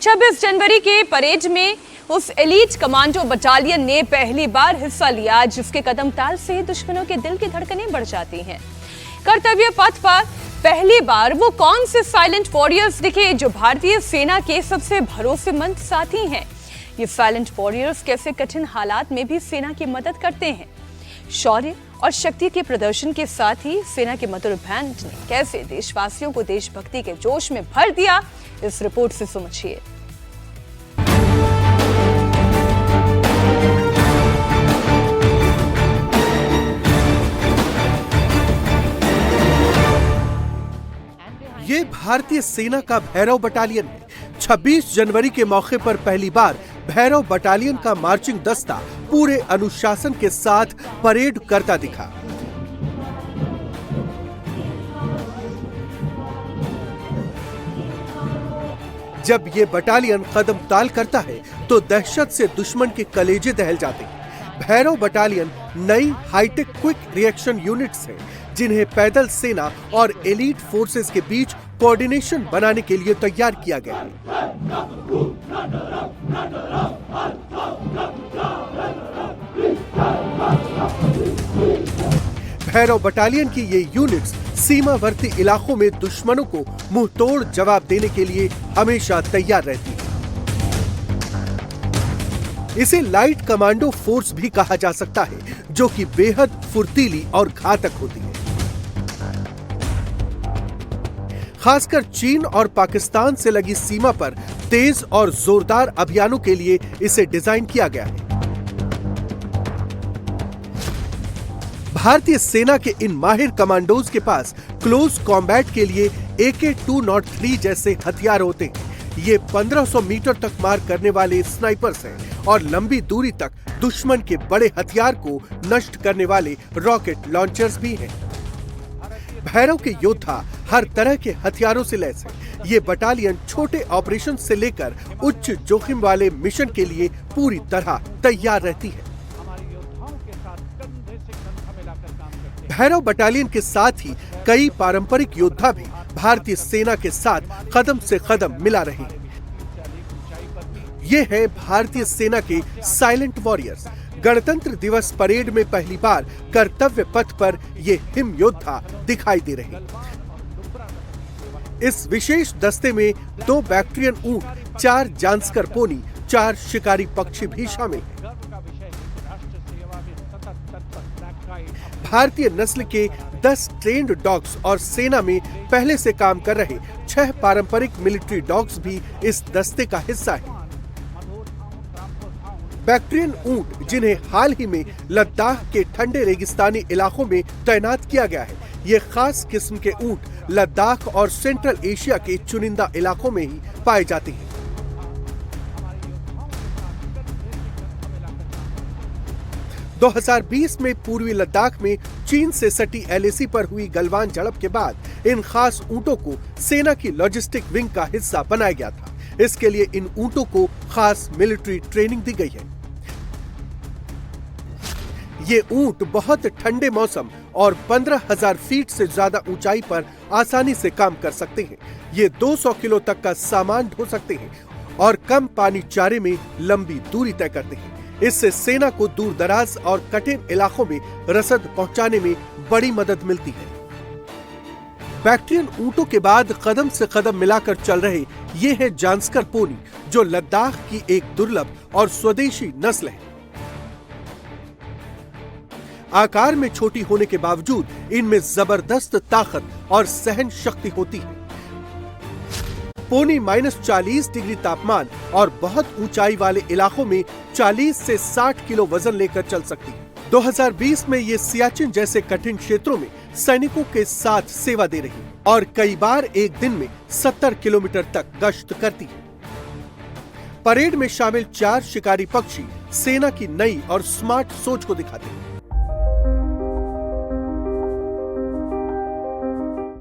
26 जनवरी के परेड में उस एलीट कमांडो बटालियन ने पहली बार हिस्सा लिया जिसके कदम ताल से दुश्मनों के दिल की धड़कनें बढ़ जाती हैं। कर्तव्य पथ पर पहली बार वो कौन से साइलेंट वॉरियर्स दिखे जो भारतीय सेना के सबसे भरोसेमंद साथी हैं। ये साइलेंट वॉरियर्स कैसे कठिन हालात में भी सेना की मदद करते हैं। शौर्य और शक्ति के प्रदर्शन के साथ ही सेना के मधुर बैंड ने कैसे देशवासियों को देशभक्ति के जोश में भर दिया, इस रिपोर्ट से समझिए। ये भारतीय सेना का भैरव बटालियन है। 26 जनवरी के मौके पर पहली बार भैरव बटालियन का मार्चिंग दस्ता पूरे अनुशासन के साथ परेड करता दिखा। जब ये बटालियन कदम ताल करता है तो दहशत से दुश्मन के कलेजे दहल जाते हैं। भैरव बटालियन नई हाईटेक क्विक रिएक्शन यूनिट्स है जिन्हें पैदल सेना और एलीट फोर्सेस के बीच कोऑर्डिनेशन बनाने के लिए तैयार किया गया है। भैरव बटालियन की ये यूनिट्स सीमावर्ती इलाकों में दुश्मनों को मुंह तोड़ जवाब देने के लिए हमेशा तैयार रहती है। इसे लाइट कमांडो फोर्स भी कहा जा सकता है जो कि बेहद फुर्तीली और घातक होती है। खासकर चीन और पाकिस्तान से लगी सीमा पर तेज और जोरदार अभियानों के लिए इसे डिजाइन किया गया है। भारतीय सेना के इन माहिर कमांडोज के पास क्लोज कॉम्बैट के लिए AK-203 जैसे हथियार होते हैं। ये 1500 मीटर तक मार करने वाले स्नाइपर्स हैं और लंबी दूरी तक दुश्मन के बड़े हथियार को नष्ट करने वाले रॉकेट लॉन्चर्स भी हैं। भैरव के योद्धा हर तरह के हथियारों से लैस है। ये बटालियन छोटे ऑपरेशन से लेकर उच्च जोखिम वाले मिशन के लिए पूरी तरह तैयार रहती है। भैरव बटालियन के साथ ही कई पारंपरिक योद्धा भी भारतीय सेना के साथ कदम से कदम मिला रहे हैं। ये है भारतीय सेना के साइलेंट वॉरियर्स। गणतंत्र दिवस परेड में पहली बार कर्तव्य पथ पर ये हिम योद्धा दिखाई दे रहे हैं। इस विशेष दस्ते में 2 बैक्ट्रियन ऊंट, 4 जांस्कर पोनी, 4 शिकारी पक्षी भी शामिल हैं। भारतीय नस्ल के 10 ट्रेन्ड डॉग्स और सेना में पहले से काम कर रहे 6 पारंपरिक मिलिट्री डॉग्स भी इस दस्ते का हिस्सा हैं। बैक्ट्रियन ऊंट जिन्हें हाल ही में लद्दाख के ठंडे रेगिस्तानी इलाकों में तैनात किया गया है, ये खास किस्म के ऊंट लद्दाख और सेंट्रल एशिया के चुनिंदा इलाकों में ही पाए जाते हैं। – 2020 में पूर्वी लद्दाख में चीन से सटी LAC पर हुई गलवान झड़प के बाद इन खास ऊंटों को सेना की लॉजिस्टिक विंग का हिस्सा बनाया गया था। इसके लिए इन ऊंटों को खास मिलिट्री ट्रेनिंग दी गई है। ये ऊंट बहुत ठंडे मौसम और 15,000 फीट से ज्यादा ऊंचाई पर आसानी से काम कर सकते हैं। ये 200 किलो तक का सामान ढो सकते हैं और कम पानी चारे में लंबी दूरी तय करते हैं। इससे सेना को दूर दराज और कठिन इलाकों में रसद पहुंचाने में बड़ी मदद मिलती है। बैक्ट्रियन ऊंटों के बाद कदम से कदम मिलाकर चल रहे ये है जांस्कर पोनी जो लद्दाख की एक दुर्लभ और स्वदेशी नस्ल है। आकार में छोटी होने के बावजूद इनमें जबरदस्त ताकत और सहन शक्ति होती है। पोनी -40 डिग्री तापमान और बहुत ऊंचाई वाले इलाकों में 40 से 60 किलो वजन लेकर चल सकती है। 2020 में ये सियाचिन जैसे कठिन क्षेत्रों में सैनिकों के साथ सेवा दे रही और कई बार एक दिन में 70 किलोमीटर तक गश्त करती है। परेड में शामिल 4 शिकारी पक्षी सेना की नई और स्मार्ट सोच को दिखाते हैं।